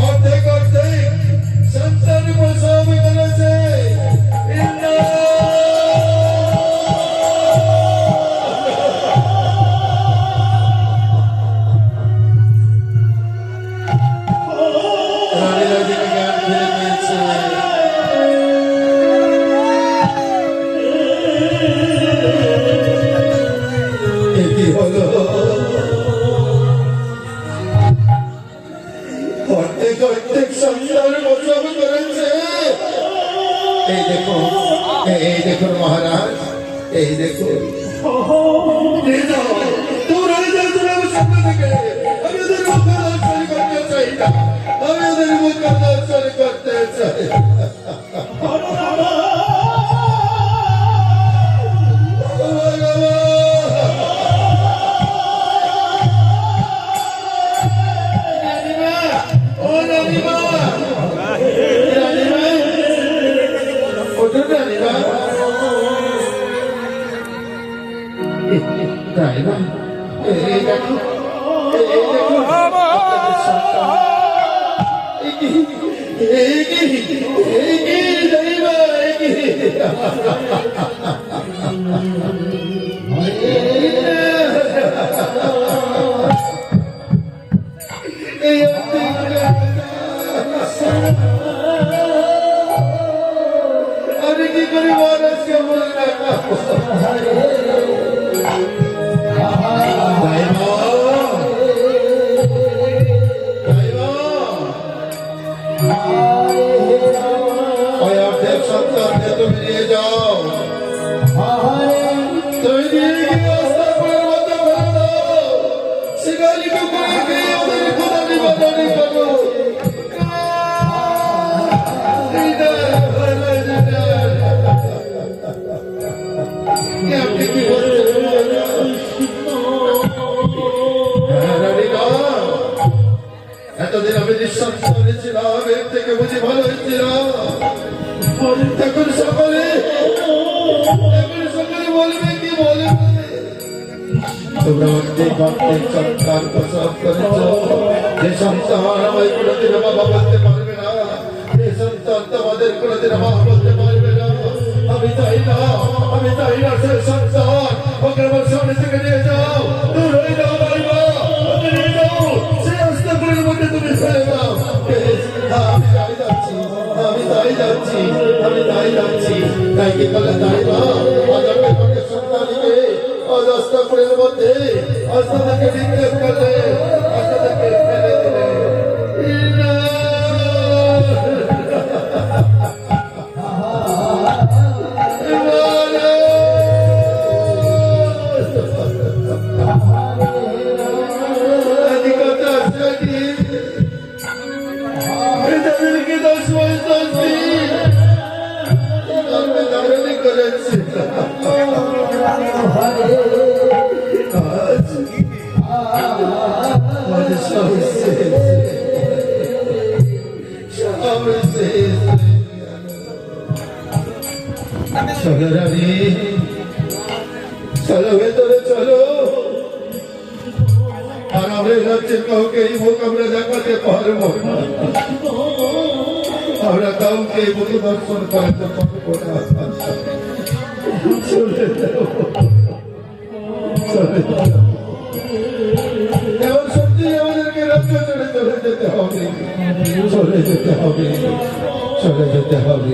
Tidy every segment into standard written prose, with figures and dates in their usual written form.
অর্ধেক অর্ধেক সন্তান বসাবে এই দেখো, এই দেখুন মহারাজ, এই দেখুন। তোমরা আমার সামনে থেকে আমি ওদের মুখ দর্শন করতে চাই না, আমি ওদের মুখ দর্শন করতে চাই। আমি কি করি মহারাজকে বলে তুমি নিয়ে যাও, তুমি নিয়ে গিয়ে আস্তাপুরের মধ্যে ফেলে দাও, শিকারি কুকুরকে ওদের খোদানি বাদানি করো। আপনি কি বলছেন? এতদিন আমি নিঃসন্তান ছিলাম, এর থেকে বুঝি ভালো হয়েছিল। এখন সকলে বলবে কি বলবে? তোমরা অর্ধেক অর্ধেক সন্তান প্রসব করেছ, যে সন্তান আমায় কোনোদিন বাবা বলতে পারবে না, যে সন্তান তোমাদের কোনোদিন বাবা বলতে পারবে না। আমি চাই না, আমি চাই না সে সন্তান ওকে আমার সামনে থেকে নিয়ে যাও, দূর হয়ে যাও বাড়িবা, ওকে নিয়ে যাও, সে আস্তাপুরের মধ্যে তুমি ফেলে দাও। আমি তাই যাচ্ছি, আমি তাই যাচ্ছি, আমি তাই যাচ্ছি। তাই কি করলে তাই না? আজ সন্তানকে আজ আস্তাপুরের মধ্যে আস্থা থেকে নিক্ষেপ করলে, আস্থা থেকে ফেলে দিলে। চলো রানী, চলো ভেতরে চলো। আর আমরা রাজ্যের কাউকে এই মুখ আমরা দেখাতে পারবো না, আমরা কাউকে এই মুখে দর্শন করাতে পারবো না। চলে যাও, চলে যাও। এমন সত্যি আমাদেরকে রাজ্য ছেড়ে চলে যেতে হবে, চলে যেতে হবে, চলে যেতে হবে।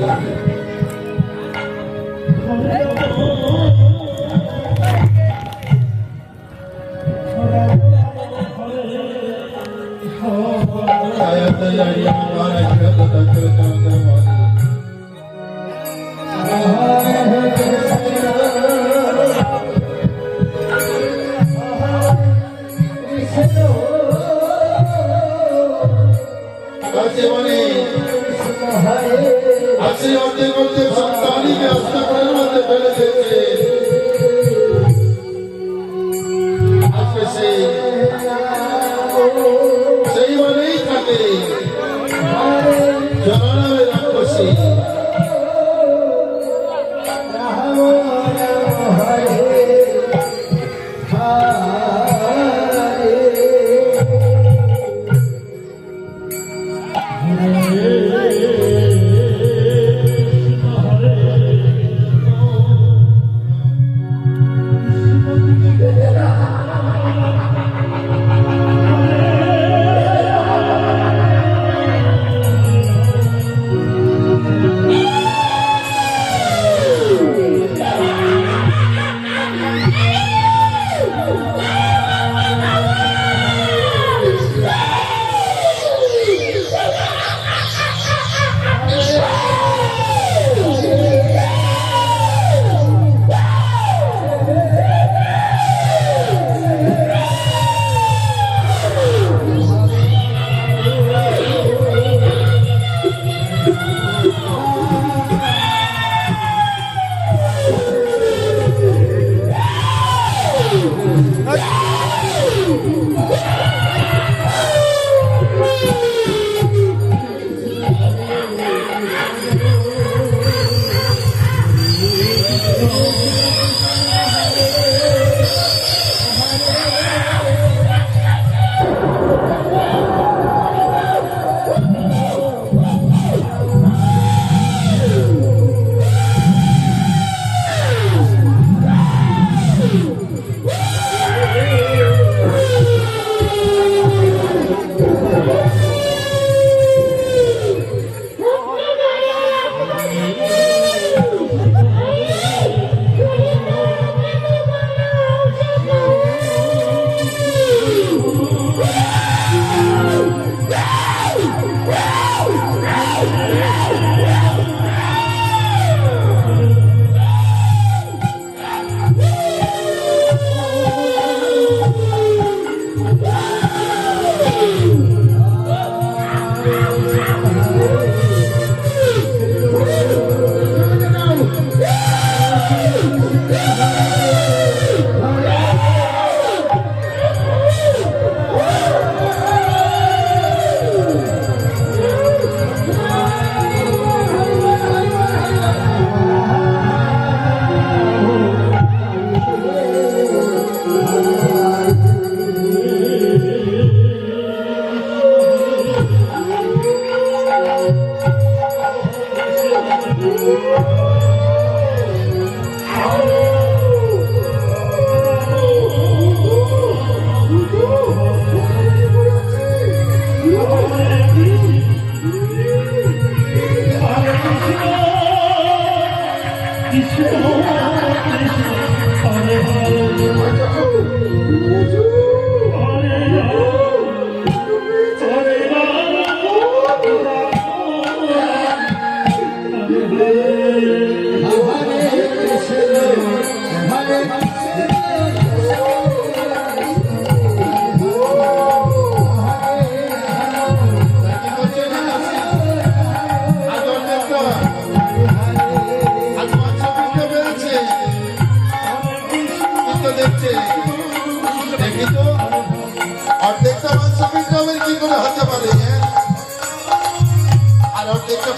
আজকে অর্ধেক অর্ধেক সন্তানকে আস্তাপুরের মধ্যে ফেলে দিয়েছে। আজকে সেই মানেই থাকে জনাবে রাক্ষসী।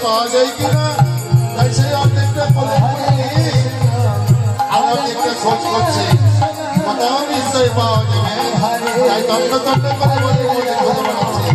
পাওয়া যায় কিনা তাই সেই অর্ধেকটা অর্ধেকটা খোঁজ করছে কোথাও নিশ্চয়ই পাওয়া যাবে তাই তন্ন তন্ন করে বলে খোঁজ বানাচ্ছে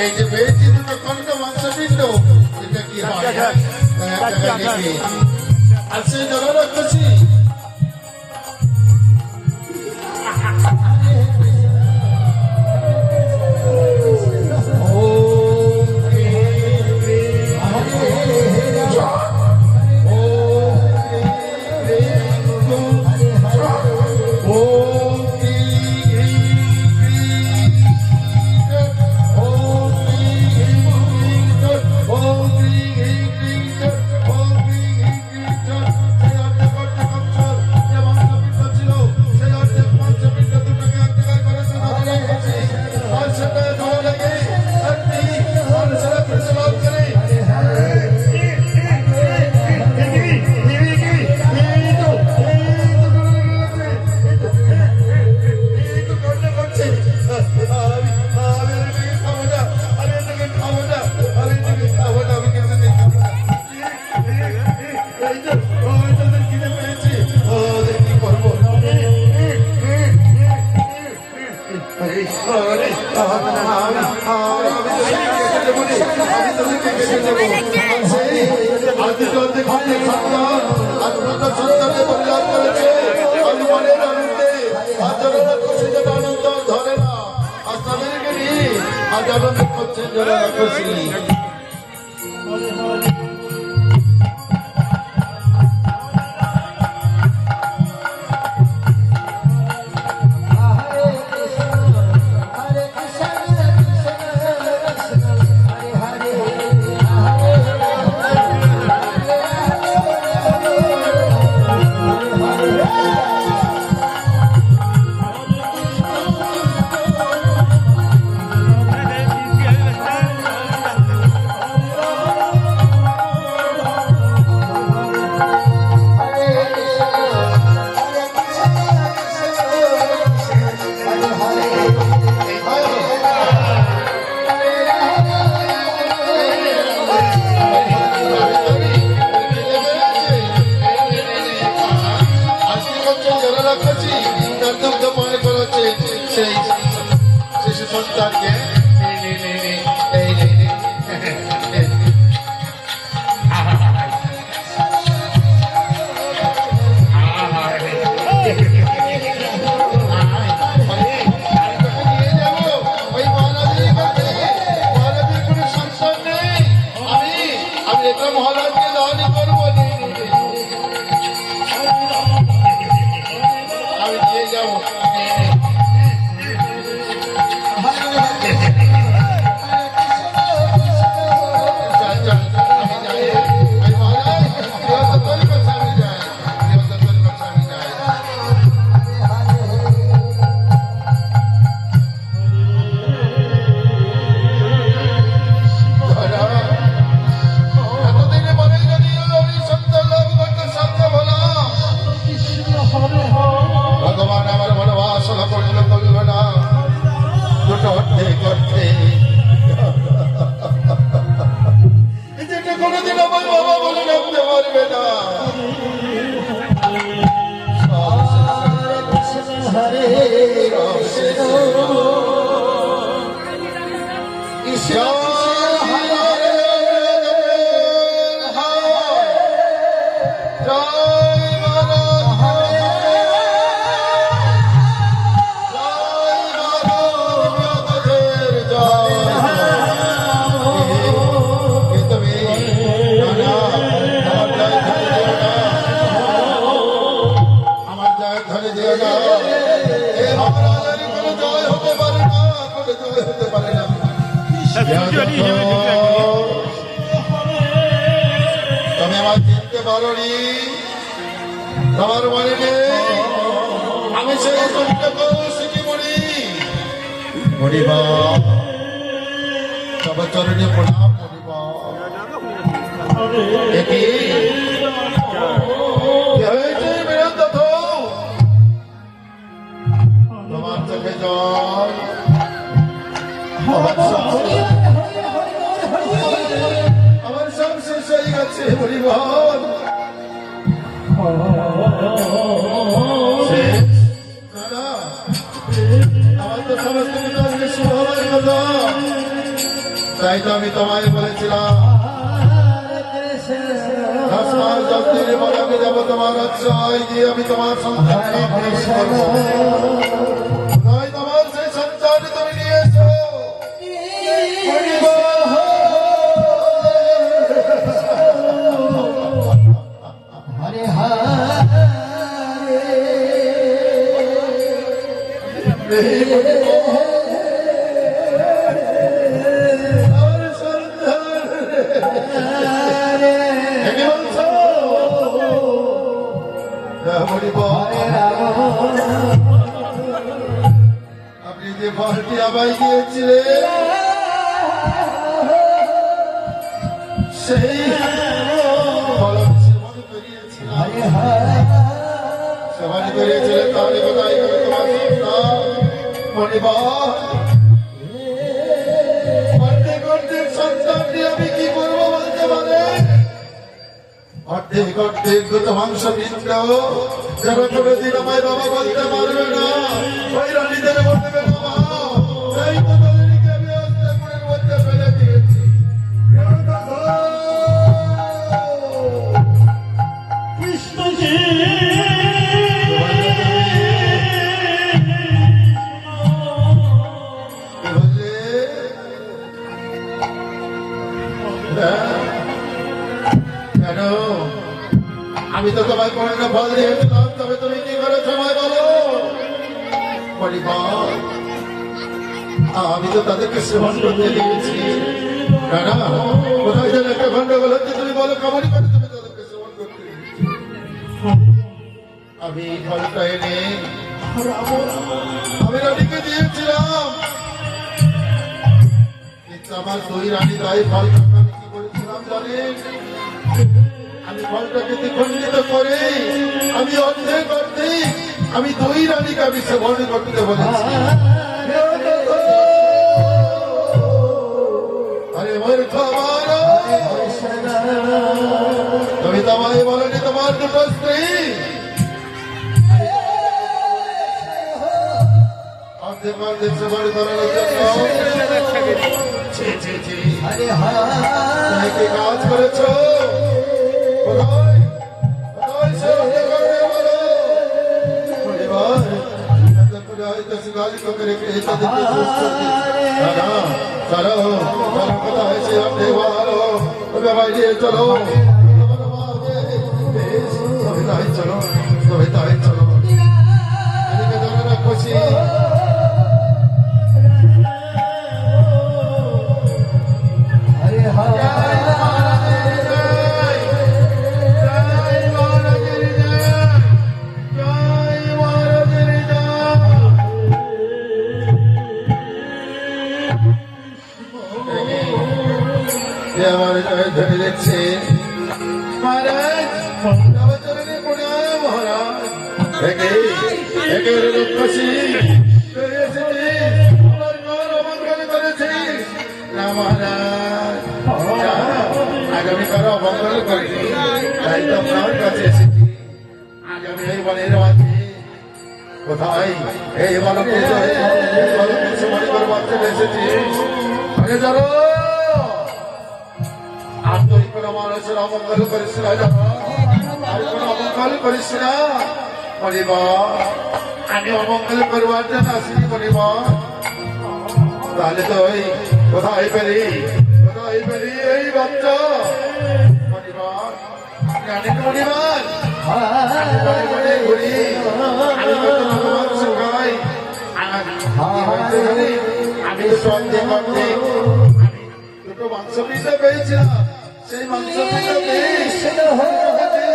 এই যে পেয়েছি দুটো খন্ড মাংসপিণ্ড এটা কি হয় আর সেই জলরক্ষসী পারে না, এ মহারাজের কোনো জয় হতে পারে না, কোনো জয় হতে পারে না। তুমি আমার চিনতে পারোনি, তোমার মনে নেই আমি সেই কৌশিকী মণি মণিবা, তব চরণে প্রণাম মণিবা। কি হয়েছে বীরেন্দ্র? তোমার চোখে জল, আমার সব শেষ হয়ে গেছে মণিবা। আমার তো সমস্ত কিছু শুরু হওয়ার কথা, তাই তো আমি তোমায় বলেছিলাম 10 মাস 10 দিনের পর আমি যাবো তোমার আশ্রয় দিয়ে, আমি তোমার সন্তান করবো। তাই তোমার সেই সন্তান তুমি নিয়ে এসো। আপনি যে ফলটি আমায় দিয়েছিলেন সেই সবাই করিয়েছিলেন, তাহলে কোথায় গেল তোমার সন্তান মণিবা? অর্ধেক সন্তানটি আমি কি করবো বলতে পারে? অর্ধেক মাংস পিণ্ড যারা কোনোদিন আমায় বাবা বলতে পারবে না, ওই রানীদের বলবে বাবা। তাই তো তাদেরকে আমি অস্ত্রের মধ্যে ফেলে দিয়েছি। কৃষ্ণজি আমি তো তোমায় কোনো একটা ফল দিয়েছিলাম, তবে তুমি কি করে সময় বলো? আমি তো তাদেরকে সেবন করতে দিয়েছি। না কোথায় যেন একটা গন্ডগোল হচ্ছে, তুমি বলো কেমনই করে তুমি তাদেরকে সেবন করতে দিয়েছি। আমি ফলটা এনে আমি রানীকে দিয়েছিলাম, কিন্তু আমার 2 রানী তাই ফলটা আমি কি করেছিলাম জানেন? আমি ফলটাকে দ্বিখণ্ডিত করে আমি অর্ধেক আমি 2 রানীকে আমি সেবন করতে বলেছি। আরে মোর খাবার তুমি তোমায় বলনি তোমার 2 স্ত্রী অর্ধেক সেবন করানোর জন্য কি কাজ করেছ? চলো খুশি আমার ধরে দেখছে মহারাজ, আগামীকাল অমঙ্গল করিনি, তাই তো আপনার কাছে এসেছি। আগামী এই বনের মাঝে কোথায় এই বলকে সময় করবার জন্য এসেছি। আগে চলো, আর তুই কোনো মানুষের অমঙ্গল করিস না, আর কোনো অমঙ্গল করিস না মণিবা। আমি অমঙ্গল করবার জন্য আসিনি মণিবা। তাহলে তো ওই কোথায় পেলি এই বাচ্চা মণিবা? জানেন মণিবা ঘুরি আমি কত ভালো মাংস খাই। আর কি হয়েছে জানি? আমি তো অর্ধেক অর্ধেক আমি দুটো মাংস পিঠা পেয়েছিলাম। সেই মাংস পিঠা পেয়ে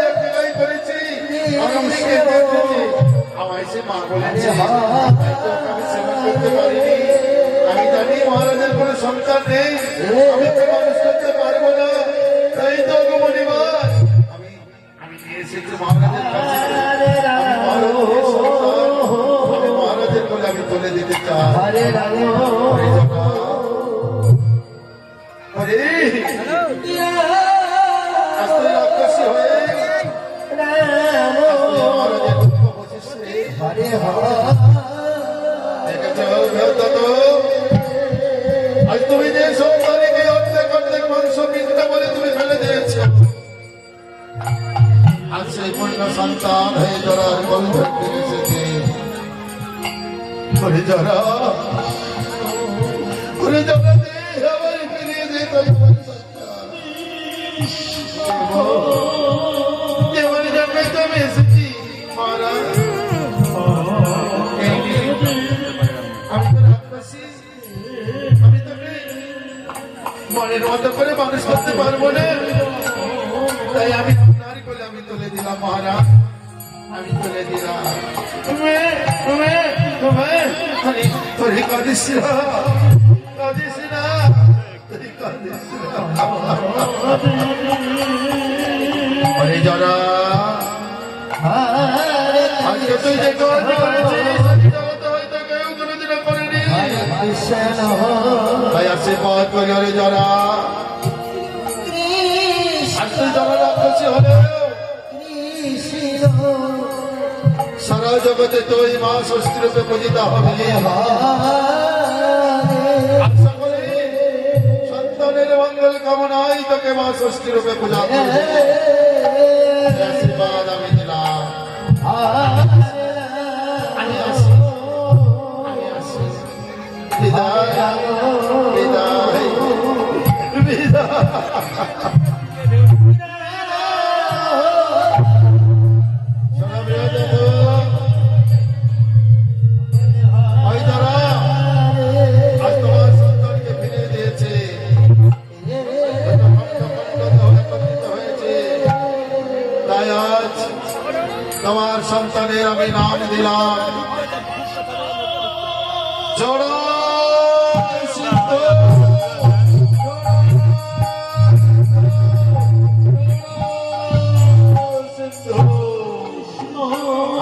এক জায়গায় করেছি, আমি খেতে এসেছি। আমায় সে মা বলেছে হয়তো আমি সেবা করতে পারিনি। আমি জানি মহারাজের কোনো সন্তান নেই, আমি তো মানুষ করতে পারবো না। তাই তো মণিবার আমি নিয়ে এসেছি মহারাজের কাছে। আমি মহারাজের সন্তান, আমি মহারাজের কোলে আমি তুলে দিতে চাই। হরে আস্তে রাক্ষসী হয়ে মহারাজের দুঃখ বুঝিস রে। আজ তুমি যে সন্তানকে অর্ধেক অর্ধেক মাংস পিঠা বলে তুমি ফেলে দিয়েছ, আজ সেই পূর্ণ সন্তান হয়ে জরার কোল ধরতে এসেছে। ওরে জরা, ওরে জরা দে আবার ফিরিয়ে দে তোর সন্তান। যেমন জন্মে তো আমি এসেছি মহারাজ। আমি তো রাক্ষসী, আমি তোকে মনের মতো করে মানুষ করতে পারবো না। তাই আমি আপনার কোলে আমি তুলে দিলাম মহারাজ, আমি তুলে দিলাম। তোরে কাঁদিস না, কাঁদিস না, তোরে কাঁদিস না। আরে যারা আজকে তুই যে কাজ করেছিস হয়তো কেউ কোনোদিনও করেনি। তাই আশীর্বাদ করি আরে যারা আজকে যারা রাক্ষসী হলেও সারা জগতে তুই মা ষষ্ঠী রূপে পূজিতা হবে। আশা করি সন্তানের মঙ্গল কামনায় তোকে মা ষষ্ঠী রূপে পূজা করবে। আশীর্বাদ আমি দিলাম। আমি আসি, আমি আসি। বিদায়, বিদায়, বিদায়। তোমার সন্তানের আমি নাম দিলাম জড়া সিদ্ধ।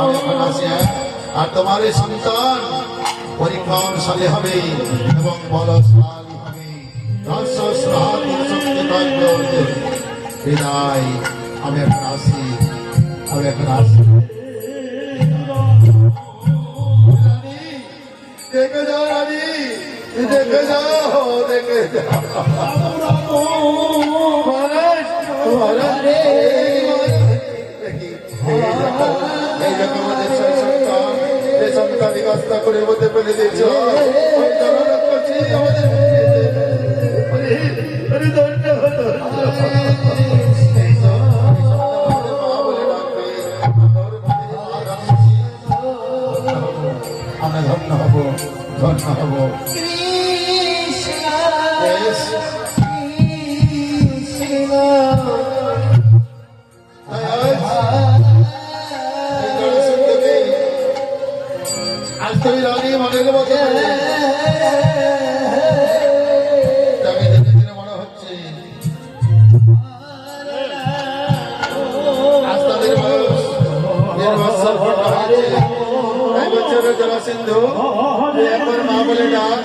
আমি এখন আসি, আর তোমার এই সন্তান পরীক্ষণশালী হবে এবং বলশালী হবে। বিদায়, আমি এখন আসি, আমি এখন আসি। দেখে যাও রানী, দেখে যাও, দেখে যাও। এই দেখো আমাদের সেই সন্তান, এই সন্তান কাজটা করে মধ্যে ফেলে দিয়েছ। আমাদের আমরা ধন্য হব, ধন্য হব। আজ তুই রানী মনের মতো আমি ধীরে ধীরে মনে হচ্ছে আজ তাদের বয়স 1.5 বছর হয়েছে। এক বছরের জলা সিন্ধু একবার মা বলে ডাক।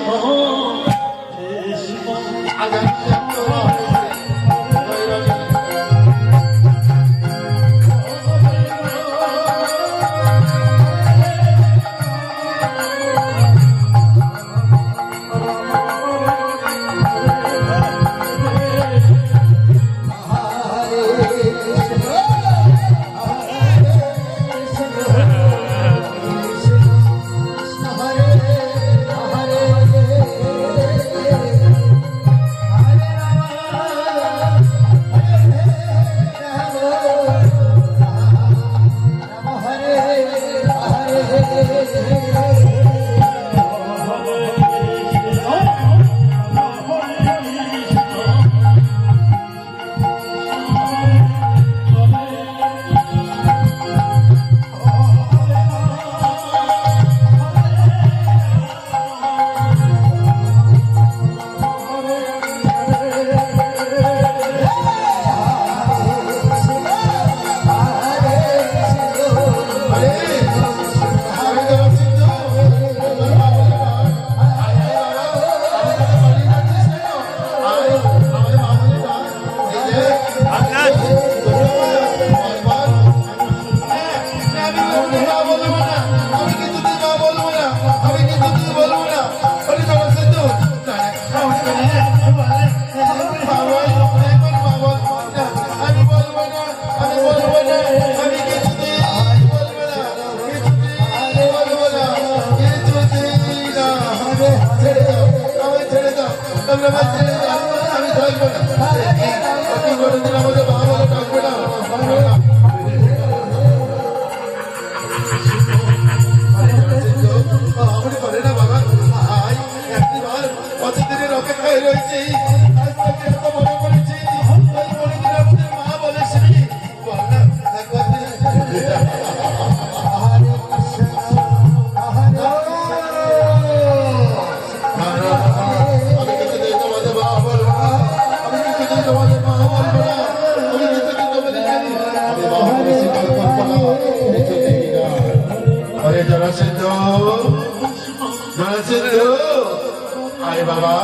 আরে বাবা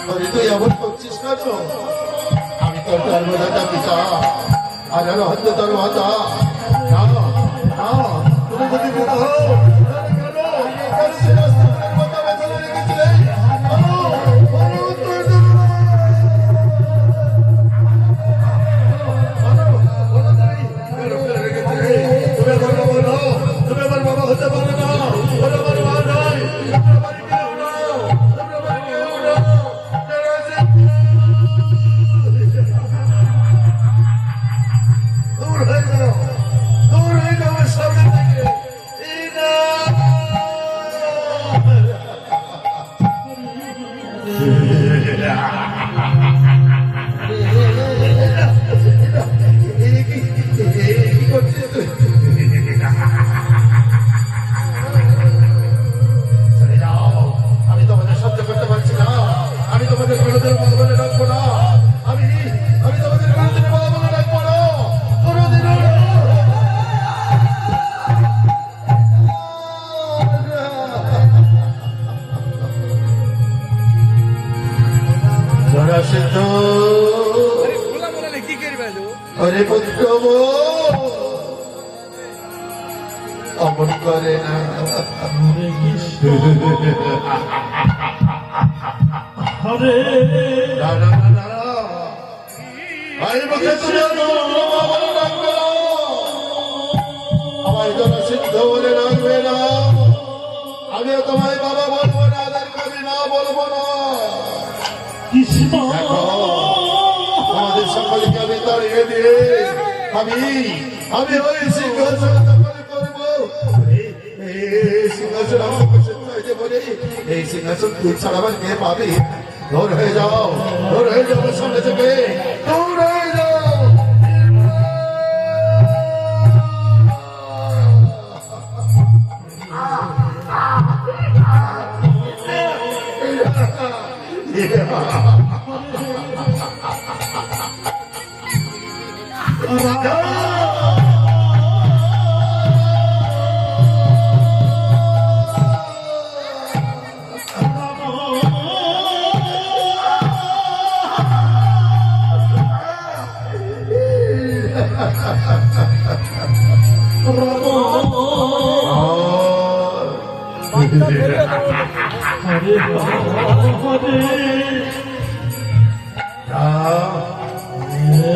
তুই তো এমন করছিস না তো আমি তোর ধর্মদাতা পিতা আর হত্য তোর মাতা তুমি যদি अरे पुत्र वो अमन करे ना হরে ना ना ना ना भाई मुझे तुम्हें बोलो डाकबे ना हमारे जन सिद्ध बोले डाकबे ना आगे तुम्हारे बाबा बोलबो ना आदर कभी ना बोलबो ना কৃষ্ণ আমাদের সকলকে আমি তাড়িয়ে দিয়ে আমি ওই সিংহাসন দখল করব এই সিংহাসন আমার কাছে চাইতে বলে এই সিংহাসন তুই ছাড়াবার কে পাবি দূর হয়ে যাও সামনে থেকে দূর হয়ে যাও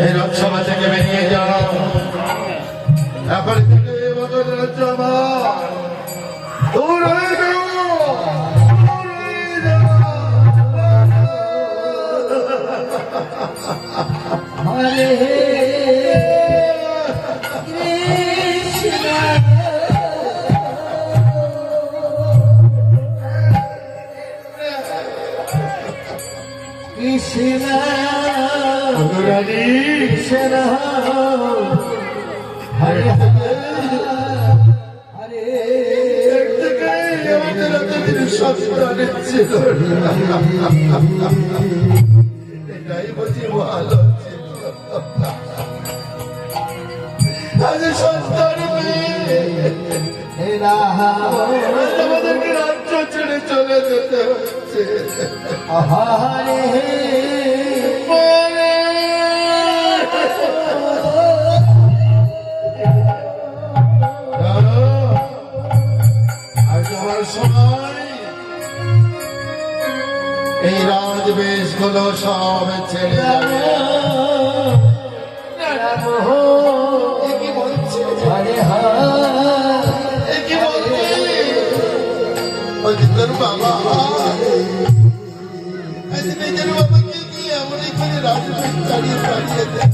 এই রাজসভা থেকে বেরিয়ে যাও এখন থেকে বদল রাজ্যসভা দূর হয়ে যাও কৃষ্ণ অনুরানী কৃষ্ণ হরে হরে একদিকে আমাদের এতদিন সন্তানের ছিল না। এটাই বুঝি ভালো ছিল। আজ সন্তান পেয়ে আমাদেরকে রাজ্য ছেড়ে চলে যেতে হচ্ছে। হরে আজ আমার সময় এই রাজবেশ গুলো সব ছেড়ে যাবে। কি বলছে হরে হরে কি বলছি তোর বাবা আজ নিজের বাবাকে কি এমন এখানে রাজবেশ দাঁড়িয়ে দাঁড়িয়ে দেয়।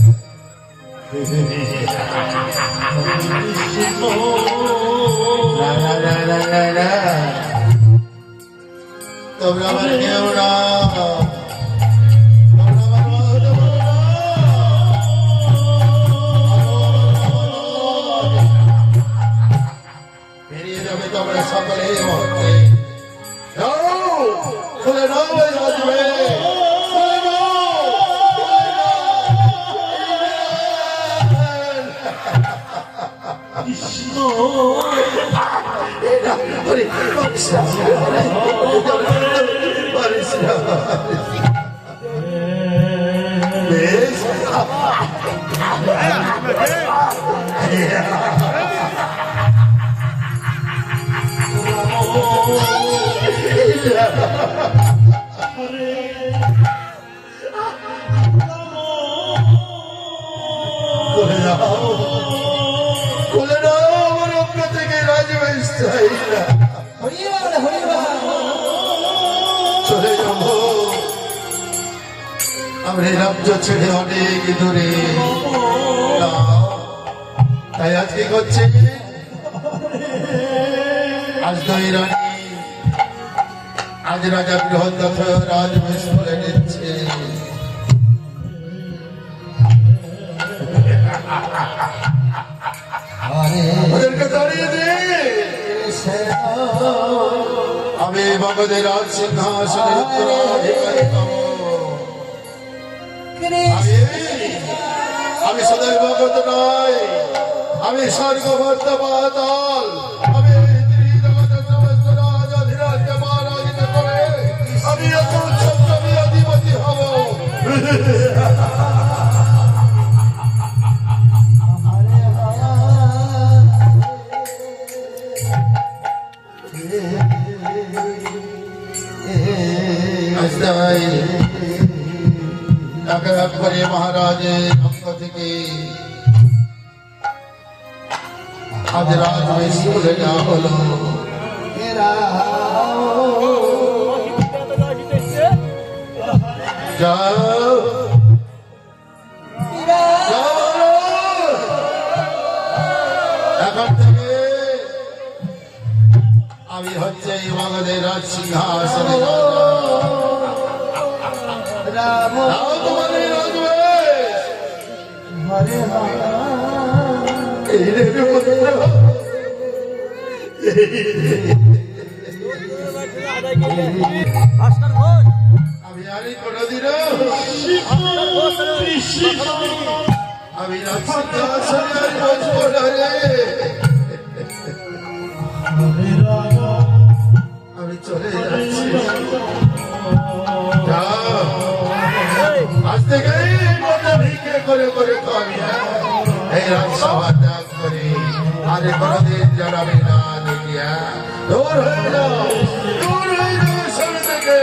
না, না, না, না, না, না। তোমরা আমার কেউ না, তোমরা আমার মহৎ বলো না। বেরিয়ে যাবে তোমরা সকলে এই মুহূর্তে। যাও, খুলে নাও এই রাজবেশ, খুলে নাও, খুলে নাও। কৃষ্ণ খুলে নাও আমার আপনার থেকে রাজবেশ চাই না। হরিবল হরিবল চলে যাব আমরা এই রাজ্য ছেড়ে অনেক দূরে। না, তাই আজ কি করছে? আজ দুই রানী, আজ রাজা বৃহদত্ত রাজবেশ করে নিচ্ছে। ওদেরকে দাঁড়িয়ে দে। আমি মগধের রাজ সিংহাসনের উত্তরাধিকারী হব। আমি সদয় ভগত নয়, আমি স্বর্গভর্ত পাতাল। আমি ত্রিজগতের সমস্ত রাজ অধিরাজ্য মহারাজিত করে আমি এক উচ্ছন্নবী অধিপতি হব। আজ তাই এক এক করে মহারাজের পক্ষ থেকে আজ রাজবেশ খুলে নেওয়া হলো। যাও, যাও, এখন থেকে আমি হচ্ছে এই মগধের রাজ সিংহাসনে রাম নাও তোমাদের রাজবেশ। হরে এই রে পুত্র, আমি জানি কোনদিনও আমি রাজ সিংহাসনে আর বসবো না রে। আমি চলে যাচ্ছি। যাও, আজ থেকে ভিক্ষে করে করে খাবি। এই রাজসভা ত্যাগ করে আরে কোনদিন জানাবি না দেখিয়া। দূর হয়ে যাও, দূর হয়ে যাও সামনে থেকে।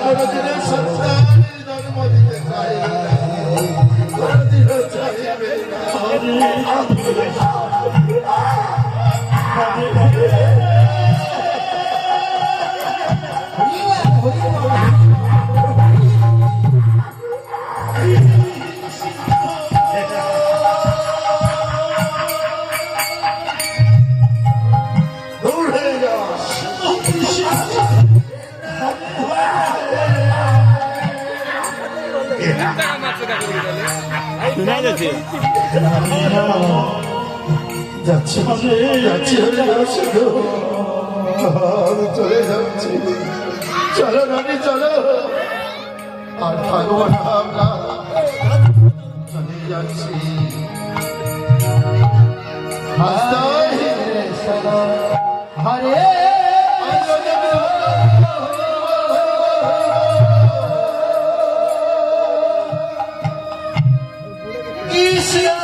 কোনোদিনের সন্তানের শোনা যাচ্ছে যাচ্ছি যাচ্ছি শুধু আমি চলে যাচ্ছি চলো রানী চলো আর থাকবো না আমরা চলে যাচ্ছি হরে কৃষ্ণ